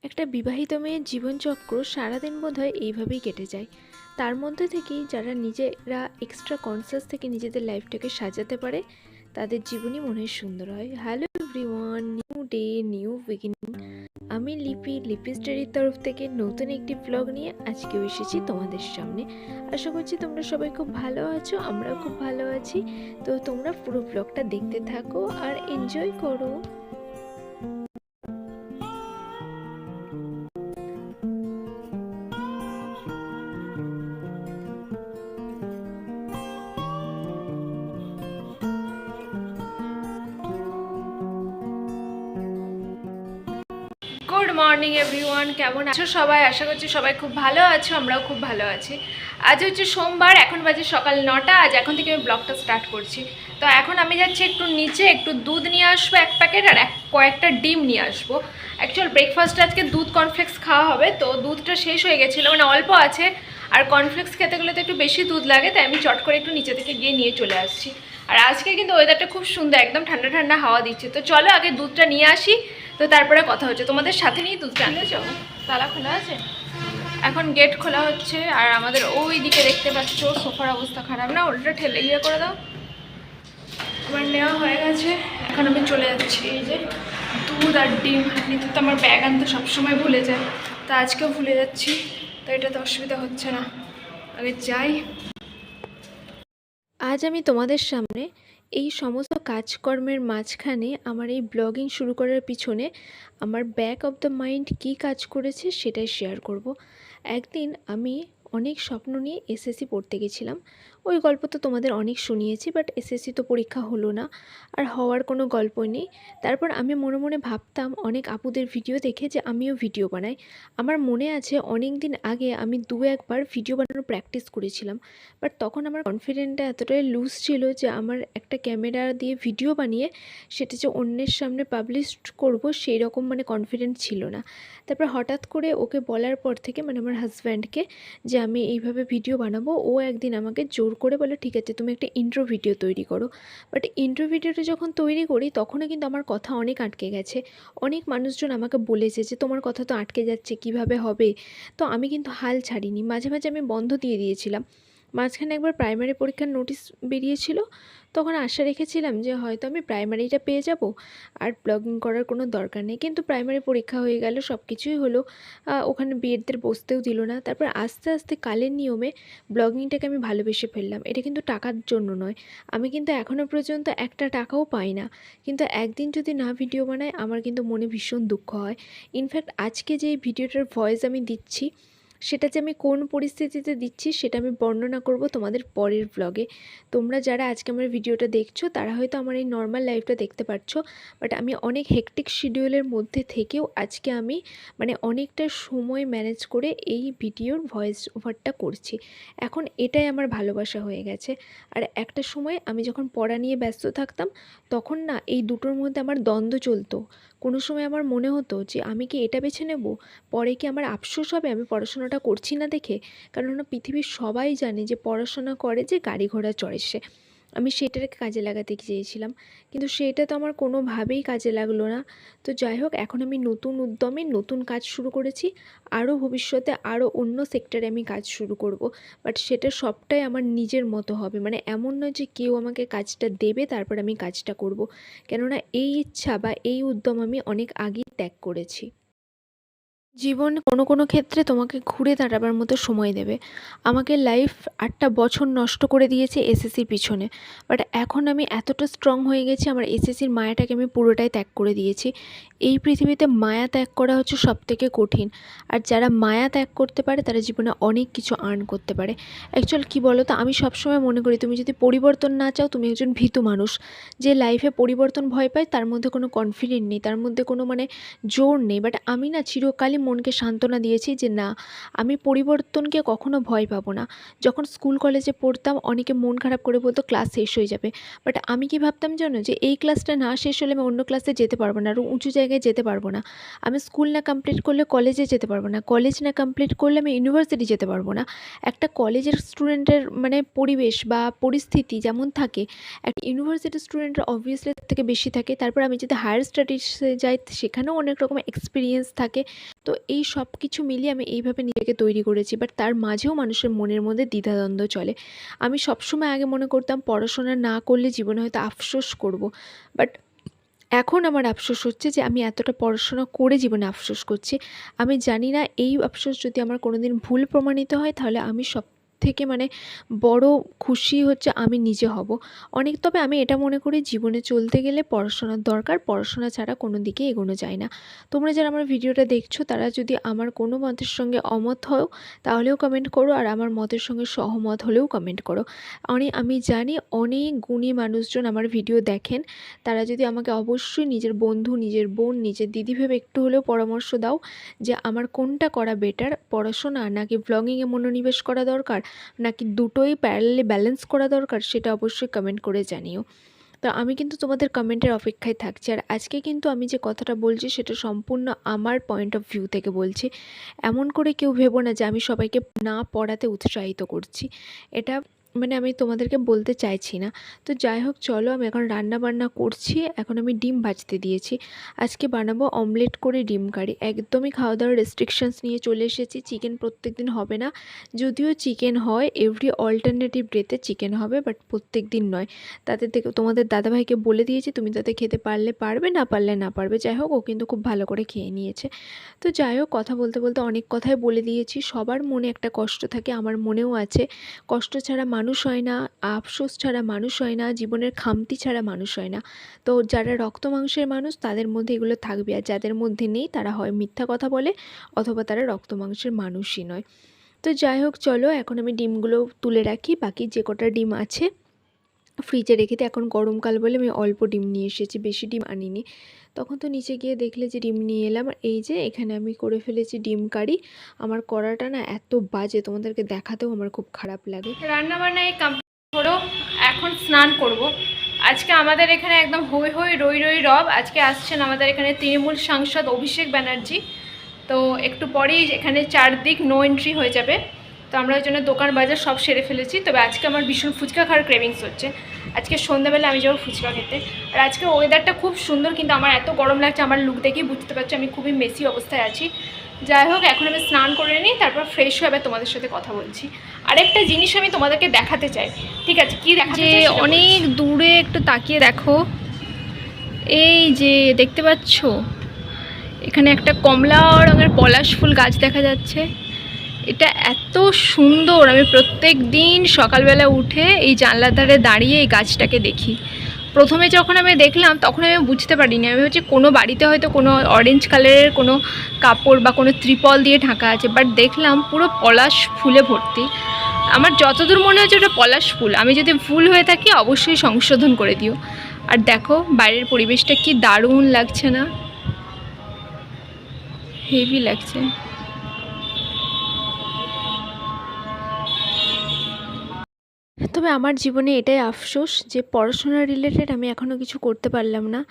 একটা বিবাহিত মেয়ের জীবনচক্র সারাদিন বোধহয় এইভাবেই কেটে যায়। তার মধ্যে থেকেই যারা নিজেরা এক্সট্রা কনসিয়াস থেকে নিজেদের লাইফটাকে সাজাতে পারে তাদের জীবনই মনে হয় সুন্দর হয়। Hello everyone, new day new beginning. আমি লিপি স্টাডির তরফ থেকে নতুন একটি ব্লগ নিয়ে আজকেও এসেছি তোমাদের সামনে। আশা করছি তোমরা সবাই খুব ভালো আছো, আমরাও খুব ভালো আছি। তো তোমরা পুরো ব্লগটা দেখতে থাকো আর এনজয় করো। গুড মর্নিং এভরিওয়ান, কেমন আছো সবাই? আশা করছি সবাই খুব ভালো আছো, আমরাও খুব ভালো আছি। আজ হচ্ছে সোমবার, এখন বাজে সকাল 9টা। আজ এখন থেকে আমি ব্লগটা স্টার্ট করছি। তো এখন আমি যাচ্ছি একটু নিচে, একটু দুধ নিয়ে আসবো 1 প্যাকেট, আর কয়েকটা ডিম নিয়ে আসবো। অ্যাকচুয়াল ব্রেকফাস্টে আজকে দুধ কর্নফ্লেক্স খাওয়া হবে, তো দুধটা শেষ হয়ে গেছিলো, মানে অল্প আছে। আর কর্নফ্লেক্স খেতে গেলে তো একটু বেশি দুধ লাগে, তাই আমি চট করে একটু নিচে থেকে গিয়ে নিয়ে চলে আসছি। আর আজকে কিন্তু ওয়েদারটা খুব সুন্দর, একদম ঠান্ডা ঠান্ডা হাওয়া দিচ্ছে। তো চলো আগে দুধটা নিয়ে আসি, তো তারপরে কথা হচ্ছে। তোমাদের সাথে নিয়ে দুধটা আনতে যাবো। তালা খোলা আছে, এখন গেট খোলা হচ্ছে। আর আমাদের ওই দিকে দেখতে পাচ্ছ সোফার অবস্থা খারাপ না, ওটা ঠেলে ইয়ে করে দাও। আমার নেওয়া হয়ে গেছে, এখন আমি চলে যাচ্ছি। এই যে দুধ আর ডিম নিতে তো আমার ব্যাগ আনতে সবসময় ভুলে যায়, তা আজকেও ভুলে যাচ্ছি। তো এটাতে অসুবিধা হচ্ছে না, আগে যাই। আজ আমি তোমাদের সামনে এই সমস্ত কাজকর্মের মাঝখানে আমার এই ব্লগিং শুরু করার পিছনে আমার ব্যাক অফ দ্য মাইন্ড কী কাজ করেছে সেটাই শেয়ার করব। একদিন আমি অনেক স্বপ্ন নিয়ে এসএসসি পড়তে গেছিলাম। ওই গল্প তো তোমাদের অনেক শুনিয়েছি, বাট এসএসসি তো পরীক্ষা হলো না, আর হওয়ার কোনো গল্পই নেই। তারপর আমি মনে মনে ভাবতাম অনেক আপুদের ভিডিও দেখে যে আমিও ভিডিও বানাই। আমার মনে আছে অনেক দিন আগে আমি 2-1 বার ভিডিও বানানোর প্র্যাকটিস করেছিলাম, বাট তখন আমার কনফিডেন্টটা এতটাই লুজ ছিল যে আমার একটা ক্যামেরা দিয়ে ভিডিও বানিয়ে সেটা যে অন্যের সামনে পাবলিশ করব সেই রকম মানে কনফিডেন্ট ছিল না। তারপর হঠাৎ করে ওকে বলার পর থেকে, মানে আমার হাজব্যান্ডকে, যে আমি এইভাবে ভিডিও বানাবো, ও একদিন আমাকে জোর করে বলে ঠিক আছে তুমি একটা ইন্ট্রো ভিডিও তৈরি করো। বাট ইন্ট্রো ভিডিওটা যখন তৈরি করি তখনও কিন্তু আমার কথা অনেক আটকে গেছে। অনেক মানুষজন আমাকে বলেছে যে তোমার কথা তো আটকে যাচ্ছে, কিভাবে হবে। তো আমি কিন্তু হাল ছাড়িনি, মাঝে মাঝে আমি বন্ধ দিয়ে দিয়েছিলাম। মাঝখানে একবার প্রাইমারি পরীক্ষার নোটিশ বেরিয়েছিল, তখন আশা রেখেছিলাম যে হয়তো আমি প্রাইমারিটা পেয়ে যাব, আর ব্লগিং করার কোনো দরকার নেই। কিন্তু প্রাইমারি পরীক্ষা হয়ে গেল, সব কিছুই হলো, ওখানে বিএডদের বসতেও দিল না। তারপর আস্তে আস্তে কালের নিয়মে ব্লগিংটাকে আমি ভালোবেসে ফেললাম। এটা কিন্তু টাকার জন্য নয়, আমি কিন্তু এখনও পর্যন্ত একটা টাকাও পাই না। কিন্তু একদিন যদি না ভিডিও বানাই আমার কিন্তু মনে ভীষণ দুঃখ হয়। ইনফ্যাক্ট আজকে যে ভিডিওটার ভয়েস আমি দিচ্ছি, সেটা যে আমি কোন পরিস্থিতিতে দিচ্ছি সেটা আমি বর্ণনা করব তোমাদের পরের ব্লগে। তোমরা যারা আজকে আমার ভিডিওটা দেখছো তারা হয়তো আমার এই নর্মাল লাইফটা দেখতে পারছো, বাট আমি অনেক হেকটিক শিডিউলের মধ্যে থেকেও আজকে আমি মানে অনেকটা সময় ম্যানেজ করে এই ভিডিওর ভয়েস ওভারটা করছি। এখন এটাই আমার ভালোবাসা হয়ে গেছে। আর একটা সময় আমি যখন পড়া নিয়ে ব্যস্ত থাকতাম তখন না এই দুটোর মধ্যে আমার দ্বন্দ্ব চলতো। কোনো সময় আমার মনে হতো যে আমি কি এটা বেছে নেব, পরে কি আমার আফসোস হবে আমি পড়াশোনাটা করছি না দেখে। কেননা পৃথিবীর সবাই জানে যে পড়াশোনা করে যে গাড়ি ঘোড়া চড়ে সে। আমি সেটাকে কাজে লাগাতে চেয়েছিলাম, কিন্তু সেটা তো আমার কোনোভাবেই কাজে লাগলো না। তো যাই হোক, এখন আমি নতুন উদ্যমে নতুন কাজ শুরু করেছি। আরও ভবিষ্যতে আরও অন্য সেক্টরে আমি কাজ শুরু করব, বাট সেটা সবটাই আমার নিজের মতো হবে। মানে এমন নয় যে কেউ আমাকে কাজটা দেবে তারপর আমি কাজটা করব। কেননা এই ইচ্ছা বা এই উদ্যম আমি অনেক আগেই ত্যাগ করেছি। জীবন কোনো কোনো ক্ষেত্রে তোমাকে ঘুরে দাঁড়াবার মতো সময় দেবে। আমাকে লাইফ 8টা বছর নষ্ট করে দিয়েছে এসএসসির পিছনে, বাট এখন আমি এতটা স্ট্রং হয়ে গেছি, আমার এসএসসির মায়াটাকে আমি পুরোটাই ত্যাগ করে দিয়েছি। এই পৃথিবীতে মায়া ত্যাগ করা হচ্ছে সবথেকে কঠিন, আর যারা মায়া ত্যাগ করতে পারে তারা জীবনে অনেক কিছু আর্ন করতে পারে। অ্যাকচুয়াল কী বলো তো, আমি সবসময় মনে করি তুমি যদি পরিবর্তন না চাও তুমি একজন ভীতু মানুষ। যে লাইফে পরিবর্তন ভয় পায় তার মধ্যে কোনো কনফিডেন্ট নেই, তার মধ্যে কোনো মানে জোর নেই। বাট আমি না চিরকালই মনকে সান্ত্বনা দিয়েছি যে না, আমি পরিবর্তনকে কখনো ভয় পাবো না। যখন স্কুল কলেজে পড়তাম অনেকে মন খারাপ করে বলতো ক্লাস শেষ হয়ে যাবে, বাট আমি কি ভাবতাম জানো, যে এই ক্লাসটা না শেষ হলে আমি অন্য ক্লাসে যেতে পারবো না, আরও উঁচু জায়গায় যেতে পারবো না। আমি স্কুল না কমপ্লিট করলে কলেজে যেতে পারবো না, কলেজ না কমপ্লিট করলে আমি ইউনিভার্সিটি যেতে পারবো না। একটা কলেজের স্টুডেন্টের মানে পরিবেশ বা পরিস্থিতি যেমন থাকে, একটা ইউনিভার্সিটি স্টুডেন্টের অবভিয়াসলি থেকে বেশি থাকে। তারপর আমি যদি হায়ার স্টাডিজে যাই সেখানেও অনেক রকম এক্সপিরিয়েন্স থাকে, তো এই সব কিছু মিলিয়ে আমি এইভাবে নিজেকে তৈরি করেছি। বাট তার মাঝেও মানুষের মনের মধ্যে দ্বিধাদ্বন্দ্ব চলে। আমি সবসময় আগে মনে করতাম পড়াশোনা না করলে জীবনে হয়তো আফসোস করব। বাট এখন আমার আফসোস হচ্ছে যে আমি এতটা পড়াশোনা করে জীবনে আফসোস করছি। আমি জানি না এই আফসোস যদি আমার কোনোদিন ভুল প্রমাণিত হয় তাহলে আমি সবথেকে মানে বড় খুশি হচ্ছে আমি নিজে হব। তবে আমি এটা মনে করি জীবনে চলতে গেলে পড়াশোনার দরকার। পড়াশোনা ছাড়া কোনো দিকে এগোনো যায় না। তোমরা যারা আমার ভিডিওটা দেখছো তারা যদি আমার কোনো মতের সঙ্গে অমত হও তাহলেও কমেন্ট করো, আর আমার মতের সঙ্গে সহমত হলেও কমেন্ট করো। আমি জানি অনেক গুণী মানুষজন আমার ভিডিও দেখেন। তারা যদি আমাকে অবশ্যই নিজের বন্ধু, নিজের বোন, নিজের দিদি ভেবে একটু হলেও পরামর্শ দাও যে আমার কোনটা করা বেটার, পড়াশোনা নাকি ব্লগিংয়ে মনোনিবেশ করা দরকার, নাকি দুটোই প্যারালালি ব্যালেন্স করা দরকার, সেটা অবশ্যই কমেন্ট করে জানিও। তো আমি কিন্তু তোমাদের কমেন্টের অপেক্ষায় থাকছি। আর আজকে কিন্তু আমি যে কথাটা বলছি সেটা সম্পূর্ণ আমার পয়েন্ট অফ ভিউ থেকে বলছি। এমন করে কেউ ভেবো না যে আমি সবাইকে না পড়াতে উৎসাহিত করছি। এটা আমি তোমাদেরকে বলতে চাইছি না। তো যাই হোক, চলো আমি এখন রান্না বান্না করছি। এখন আমি ডিম ভাজতে দিয়েছি। আজকে বানাবো অমলেট করে ডিম কারি। একদমই খাওয়া দাওয়ার রেস্ট্রিকশনস নিয়ে চলে এসেছি। চিকেন প্রত্যেকদিন হবে না, যদিও চিকেন হয় এভরি অল্টারনেটিভ ডেতে চিকেন হবে, বাট প্রত্যেক দিন নয়। তাতে থেকে তোমাদের দাদাভাইকে বলে দিয়েছি তুমি তাতে খেতে পারলে পারবে, না পারলে না পারবে। যাই হোক, ও কিন্তু খুব ভালো করে খেয়ে নিয়েছে। তো যাই হোক, কথা বলতে বলতে অনেক কথাই বলে দিয়েছি। সবার মনে একটা কষ্ট থাকে, আমার মনেও আছে। কষ্ট ছাড়া মানুষ হয় না, আফসোস ছাড়া মানুষ হয় না, জীবনের খামতি ছাড়া মানুষ হয় না। তো যারা রক্ত মাংসের মানুষ তাদের মধ্যে এগুলো থাকবে, আর যাদের মধ্যে নেই তারা হয় মিথ্যা কথা বলে অথবা তারা রক্ত মাংসের মানুষই নয়। তো যাই হোক, চলো এখন আমি ডিমগুলো তুলে রাখি। বাকি যে কটা ডিম আছে ফ্রিজে রেখে দিই। এখন গরমকাল বলে আমি অল্প ডিম নিয়ে এসেছি, বেশি ডিম আনিনি। তখন তো নিচে গিয়ে দেখলে যে ডিম নিয়ে এলাম। আর এই যে এখানে আমি করে ফেলেছি ডিম কারি। আমার করাটা না এত বাজে, তোমাদেরকে দেখাতেও আমার খুব খারাপ লাগে। রান্না বান্না এই কমপ্লিট করো, এখন স্নান করব। আজকে আমাদের এখানে একদম হই হই রই রই রব। আজকে আসছেন আমাদের এখানে তৃণমূল সাংসদ অভিষেক ব্যানার্জি। তো একটু পরেই এখানে চারদিক নো এন্ট্রি হয়ে যাবে। তো আমরা ওই জন্য দোকান বাজার সব সেরে ফেলেছি। তবে আজকে আমার ভীষণ ফুচকা খাওয়ার ক্রেভিংস হচ্ছে। আজকে সন্ধ্যাবেলা আমি যাবো ফুচকা খেতে। আর আজকে ওয়েদারটা খুব সুন্দর, কিন্তু আমার এত গরম লাগছে, আমার লুক দেখেই বুঝতে পারছি আমি খুবই মেসি অবস্থায় আছি। যাই হোক, এখন আমি স্নান করে নিই, তারপর ফ্রেশ হয়ে আবার তোমাদের সাথে কথা বলছি। আরেকটা জিনিস আমি তোমাদেরকে দেখাতে চাই। ঠিক আছে, কি দেখাতে চাই? অনেক দূরে একটু তাকিয়ে দেখো, এই যে দেখতে পাচ্ছ এখানে একটা কমলা রঙের পলাশ ফুল গাছ দেখা যাচ্ছে। এটা এত সুন্দর, আমি প্রত্যেক দিন সকালবেলা উঠে এই জানলার ধারে দাঁড়িয়ে এই গাছটাকে দেখি। প্রথমে যখন আমি দেখলাম তখন আমি বুঝতে পারিনি, আমি হচ্ছে কোনো বাড়িতে হয়তো কোনো অরেঞ্জ কালারের কোনো কাপড় বা কোনো ত্রিপল দিয়ে ঢাকা আছে, বাট দেখলাম পুরো পলাশ ফুলে ভর্তি। আমার যতদূর মনে হচ্ছে ওটা পলাশ ফুল। আমি যদি ভুল হয়ে থাকি অবশ্যই সংশোধন করে দিও। আর দেখো বাইরের পরিবেশটা কি দারুণ লাগছে না? হেভি লাগছে। তবে আমার জীবনে এটাই আফসোস যে পড়াশোনা রিলেটেড আমি এখনও কিছু করতে পারলাম না।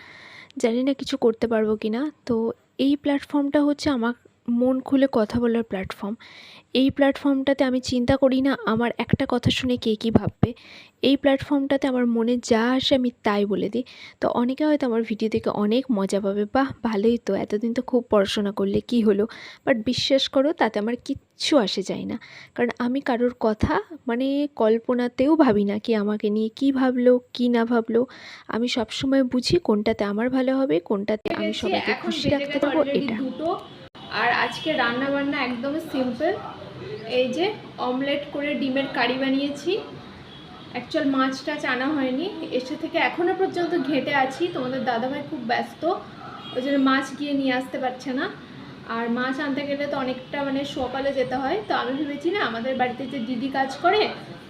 জানি না কিছু করতে পারবো কি না। তো এই প্ল্যাটফর্মটা হচ্ছে আমার মন খুলে কথা বলার প্ল্যাটফর্ম। এই প্ল্যাটফর্মটাতে আমি চিন্তা করি না আমার একটা কথা শুনে কে কী ভাববে। এই প্ল্যাটফর্মটাতে আমার মনে যা আসে আমি তাই বলে দিই। তো অনেকে হয়তো আমার ভিডিও দেখে অনেক মজা পাবে, বাহ ভালোই তো, এতদিন তো খুব পড়াশোনা করলে কি হলো। বাট বিশ্বাস করো তাতে আমার কিচ্ছু আসে যায় না। কারণ আমি কারোর কথা কল্পনাতেও ভাবি না কি আমাকে নিয়ে কী ভাবলো কী না ভাবলো। আমি সবসময় বুঝি কোনটাতে আমার ভালো হবে, কোনটাতে আমি সবাইকে খুশি রাখতে পারবো, এটা। আর আজকে রান্না বান্না একদমই সিম্পল। এই যে অমলেট করে ডিমের কারি বানিয়েছি। অ্যাকচুয়াল মাছ টাছ আনা হয়নি, এসে থেকে এখনও পর্যন্ত ঘেঁটে আছি। তোমাদের দাদাভাই খুব ব্যস্ত, ওই জন্য মাছ গিয়ে নিয়ে আসতে পারছে না। আর মাছ আনতে গেলে তো অনেকটা সকালে যেতে হয়। তো আমি ভেবেছি না আমাদের বাড়িতে যে দিদি কাজ করে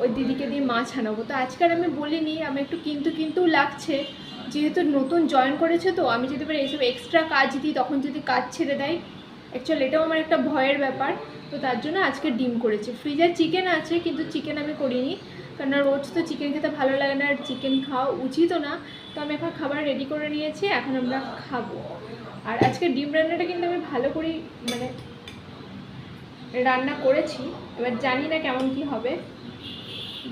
ওই দিদিকে দিয়ে মাছ আনাবো। তো আজকাল আমি বলিনি, আমি একটু কিন্তু লাগছে, যেহেতু নতুন জয়েন করেছে। তো আমি যদি এইসব এক্সট্রা কাজ দিই তখন যদি কাজ ছেড়ে দেয়, অ্যাকচুয়ালি এটাও আমার একটা ভয়ের ব্যাপার। তো তার জন্য আজকে ডিম করেছি। ফ্রিজে চিকেন আছে, কিন্তু চিকেন আমি করিনি, কারণ রোজ তো চিকেন খেতে ভালো লাগে না, আর চিকেন খাওয়া উচিতও না। তো আমি এখন খাবার রেডি করে নিয়েছি, এখন আমরা খাবো। আর আজকে ডিম রান্নাটা কিন্তু আমি ভালো করেই রান্না করেছি। এবার জানি না কেমন কি হবে,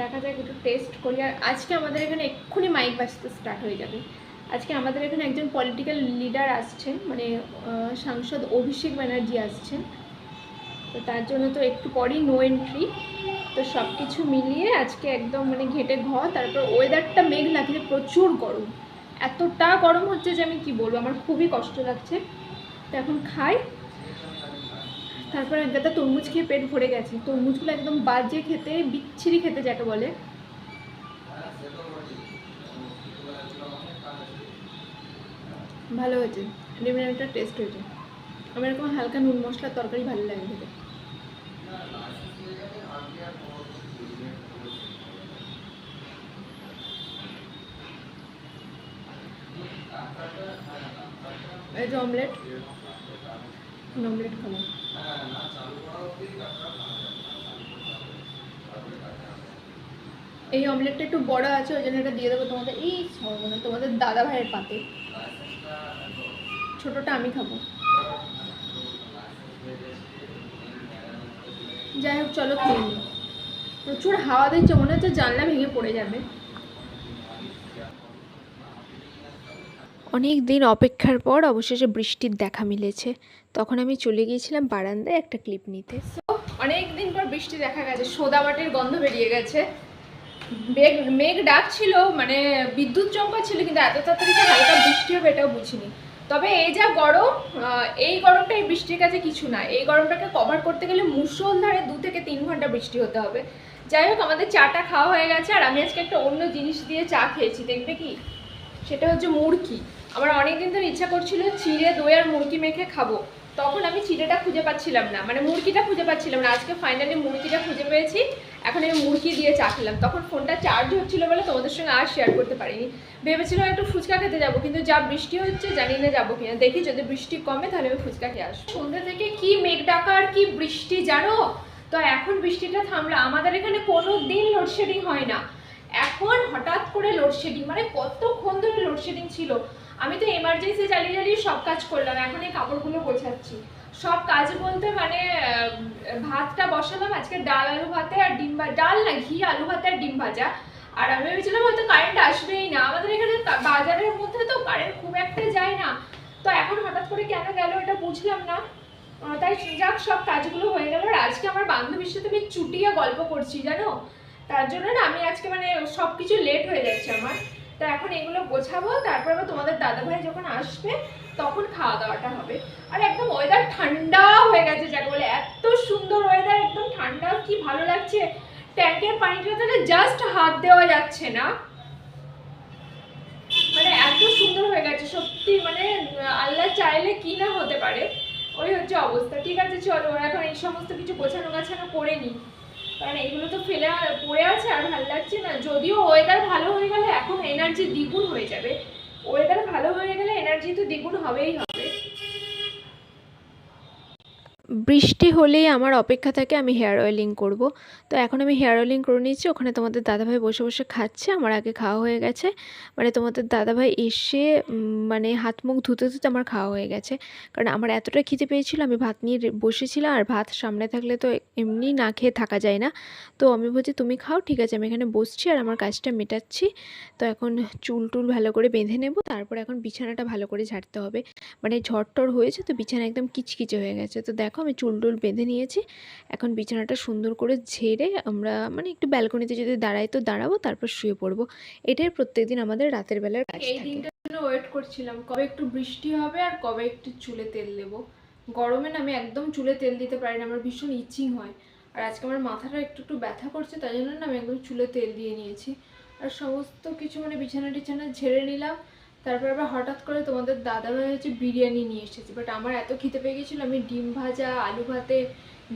দেখা যাক, একটু টেস্ট করি। আর আজকে আমাদের এখানে এক্ষুনি মাইক বাজতে স্টার্ট হয়ে যাবে, আজকে আমাদের এখানে একজন পলিটিক্যাল লিডার আসছেন, মানে সাংসদ অভিষেক ব্যানার্জি আসছেন। তো তার জন্য তো একটু পরেই নো এন্ট্রি। তো সব কিছু মিলিয়ে আজকে একদম মানে ঘেটে তারপর ওয়েদারটা মেঘলা, কিন্তু প্রচুর গরম, এতটা গরম হচ্ছে যে আমি কি বলবো, আমার খুবই কষ্ট লাগছে। তো এখন খাই, তারপর এক গাদা তরমুজ খেয়ে পেট ভরে গেছে। তরমুজগুলো একদম বাজে খেতে, বিচ্ছিরি খেতে যাকে বলে। ভালো হয়েছে, ডিমের একটা টেস্ট হয়েছে। আমার এরকম হালকা নুন মশলার তরকারি ভালো লাগে খেতে। এই যে অমলেট, অমলেট খাবো। এই অমলেটটা একটু বড় আছে, ওই জন্য এটা দিয়ে দেবো তোমাদের। এই তোমাদের দাদা ভাইয়ের পাতে, ছোটটা আমি খাবো। যাই হোক, চলো খেয়ে নিই। প্রচুর হাওয়া দিচ্ছে, মনে হচ্ছে জানলা ভেঙে পড়ে যাবে। অনেক দিন অপেক্ষার পর অবশেষে বৃষ্টির দেখা মিলেছে। তখন আমি চলে গিয়েছিলাম বারান্দায় একটা ক্লিপ নিতে। অনেক দিন পর বৃষ্টি দেখা গেছে, সোদা মাটির গন্ধ বেরিয়ে গেছে। মেঘ ডাকছিল, মানে বিদ্যুৎ চমকা ছিল, কিন্তু এত তাড়াতাড়ি যে হালকা বৃষ্টি হবে এটাও বুঝিনি। তবে এই যা গরম, এই গরমটা এই বৃষ্টির কাছে কিছু না। এই গরমটাকে কভার করতে গেলে মুষলধারে 2 থেকে 3 ঘন্টা বৃষ্টি হতে হবে। যাই হোক, আমাদের চাটা খাওয়া হয়ে গেছে, আর আমি আজকে একটা অন্য জিনিস দিয়ে চা খেয়েছি, দেখবে কি? সেটা হচ্ছে মুড়কি। আমার অনেকদিন ধরে ইচ্ছা করছিল চিড়ে দই আর মুড়কি মেখে খাবো। তখন আমি চিড়েটা খুঁজে পাচ্ছিলাম না, মানে মুড়কিটা খুঁজে পাচ্ছিলাম না। আজকে ফাইনালি মুড়কিটা খুঁজে পেয়েছি, এখন আমি মুড়কি দিয়ে চা খেলাম। তখন ফোনটা চার্জ হচ্ছিল বলে তোমাদের সঙ্গে আর শেয়ার করতে পারিনি। ভেবেছিলাম একটু ফুচকা খেতে যাবো, কিন্তু যা বৃষ্টি হচ্ছে জানি না যাবো কিনা। দেখি যদি বৃষ্টি কমে তাহলে আমি ফুচকা খেয়ে আসবো। সন্ধ্যা থেকে কি মেঘ ডাকা আর কি বৃষ্টি জানো তো। এখন বৃষ্টিটা থামলো। আমাদের এখানে কোনো দিন লোডশেডিং হয় না, এখন হঠাৎ করে লোডশেডিং, মানে কতক্ষণ ধরে লোডশেডিং ছিল। আমি তো এমার্জেন্সি জ্বালিয়ে জ্বালিয়ে সব কাজ করলাম, এখন এই কাপড়গুলো গোছাচ্ছি। সব কাজ বলতে মানে ভাতটা বসালাম আজকে, ডাল আলু ভাতে আর ডিম ডাল না, ঘি আলু ভাতে আর ডিম ভাজা। আর আমি ভেবেছিলাম হয়তো কারেন্ট আসবেই না, আমাদের এখানে বাজারের মধ্যে তো কারেন্ট খুব একটা যায় না। তো এখন হঠাৎ করে কেন গেল এটা বুঝলাম না। তাই যাক, সব কাজগুলো হয়ে গেল। আর আজকে আমার বান্ধবীর সাথে আমি চুটিয়ে গল্প করছি জানো, তার জন্য না আমি আজকে মানে সব কিছু লেট হয়ে যাচ্ছে আমার। তো এখন এগুলো গোছাবো, তারপর আবার তোমাদের দাদাভাই যখন আসবে তখন খাওয়া দাওয়াটা হবে। আর একদম ওয়েদার ঠান্ডা হয়ে গেছে যাকে বলে, এত সুন্দর ওয়েদার, একদম ঠান্ডা, কি ভালো লাগছে। ট্যাঙ্কের পানিটা তাহলে জাস্ট হাত দেওয়া যাচ্ছে না, মানে এত সুন্দর হয়ে গেছে সত্যি। মানে আল্লাহ চাইলে কি না হতে পারে, ওই হচ্ছে অবস্থা। ঠিক আছে চলো, এখন এই সমস্ত কিছু গোছানো গাছানো করে নিই, কারণ এগুলো তো ফেলে পড়ে আছে আর ভালো লাগছে না। যদিও ওয়েদার ভালো হয়ে গেলে এখন এনার্জি দ্বিগুণ হয়ে যাবে, ওয়েদার ভালো হয়ে গেলে এনার্জি তো দ্বিগুণ হবেই হবে। বৃষ্টি হলেই আমার অপেক্ষা থাকে আমি হেয়ার অয়েলিং করব। তো এখন আমি হেয়ার অয়েলিং করে নিচ্ছি, ওখানে তোমাদের দাদাভাই বসে বসে খাচ্ছে, আমার আগে খাওয়া হয়ে গেছে। মানে তোমাদের দাদাভাই এসে মানে হাত মুখ ধুতে ধুতে আমার খাওয়া হয়ে গেছে, কারণ আমার এতটা খিদে পেয়েছিল। আমি ভাত নিয়ে বসেছিলাম, আর ভাত সামনে থাকলে তো এমনি না খেয়ে থাকা যায় না। তো আমি বলছি তুমি খাও, ঠিক আছে, আমি এখানে বসছি আর আমার কাজটা মেটাচ্ছি। তো এখন চুল টুল ভালো করে বেঁধে নেব, তারপর এখন বিছানাটা ভালো করে ঝাড়তে হবে। মানে ঝড় হয়েছে তো বিছানা একদম কিচকিচে হয়ে গেছে। তো দেখো আমি চুল টুল বেঁধে নিয়েছি, এখন বিছানাটা সুন্দর করে ঝেড়ে আমরা মানে একটু ব্যালকনিতে যদি দাঁড়াই তো দাঁড়াবো, তারপর শুয়ে পড়বো। এটাই প্রত্যেকদিন আমাদের রাতের বেলার কাজ। এই দিনটার জন্য ওয়েট করছিলাম, কবে একটু বৃষ্টি হবে আর কবে একটু চুলে তেল দেবো। গরমে না আমি একদম চুলে তেল দিতে পারি না, আমার ভীষণ ইচিং হয়। আর আজকে আমার মাথাটা একটু একটু ব্যথা করছে, তাই জন্য না আমি একদম চুলে তেল দিয়ে নিয়েছি। আর সমস্ত কিছু মানে বিছানা টিছানা ঝেড়ে নিলাম। তারপর আবার হঠাৎ করে তোমাদের দাদাভাই হচ্ছে বিরিয়ানি নিয়ে এসেছে, বাট আমার এত খিদে পেয়ে গেছিলো, আমি ডিম ভাজা আলু ভাতে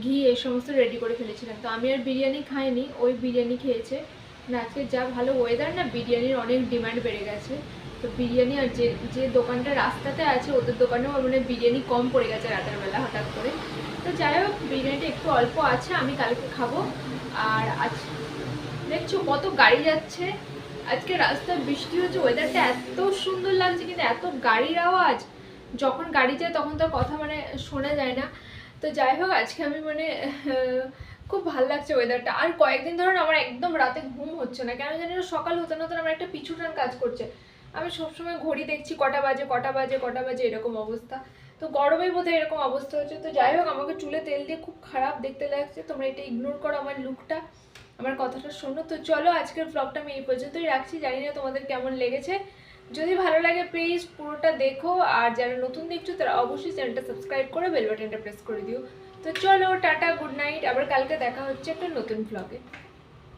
ঘি এই সমস্ত রেডি করে ফেলেছিলাম। তো আমি আর বিরিয়ানি খাইনি, ওই বিরিয়ানি খেয়েছে। না আজকে যা ভালো ওয়েদার না, বিরিয়ানির অনেক ডিমান্ড বেড়ে গেছে। তো বিরিয়ানি, আর যে যে দোকানটা রাস্তাতে আছে ওদের দোকানেও মানে বিরিয়ানি কম পড়ে গেছে রাতের বেলা হঠাৎ করে। তো যাই হোক, বিরিয়ানিটা একটু অল্প আছে, আমি কালকে খাবো। আর আজ দেখছো কত গাড়ি যাচ্ছে, আজকে রাস্তায় বৃষ্টি হচ্ছে, ওয়েদারটা এত সুন্দর লাগছে, কিন্তু এত গাড়ির আওয়াজ, যখন গাড়ি যায় তখন তো কথা মানে শোনা যায় না। তো যাই হোক, আজকে আমি মানে খুব ভালো লাগছে ওয়েদারটা। আর কয়েকদিন ধরে আমার একদম রাতে ঘুম হচ্ছে না, কেন জানি না, সকাল হতে না হতে আমার একটা পিছুটান কাজ করছে। আমি সবসময় ঘড়ি দেখছি কটা বাজে কটা বাজে কটা বাজে এরকম অবস্থা। তো গরমের মধ্যে এরকম অবস্থা হচ্ছে। তো যাই হোক, আমাকে চুলে তেল দিয়ে খুব খারাপ দেখতে লাগছে, তোমরা এটা ইগনোর করো আমার লুকটা, আমার কথাটা শোনো। তো চলো আজকের ব্লগটা আমি এই পর্যন্তই রাখছি, জানি না তোমাদের কেমন লেগেছে। যদি ভালো লাগে প্লিজ পুরোটা দেখো, আর যারা নতুন দেখছো তারা অবশ্যই চ্যানেলটা সাবস্ক্রাইব করে বেল বাটনটা প্রেস করে দিও। তো চলো টাটা, গুড নাইট, আবার কালকে দেখা হচ্ছে একটা নতুন ব্লগে।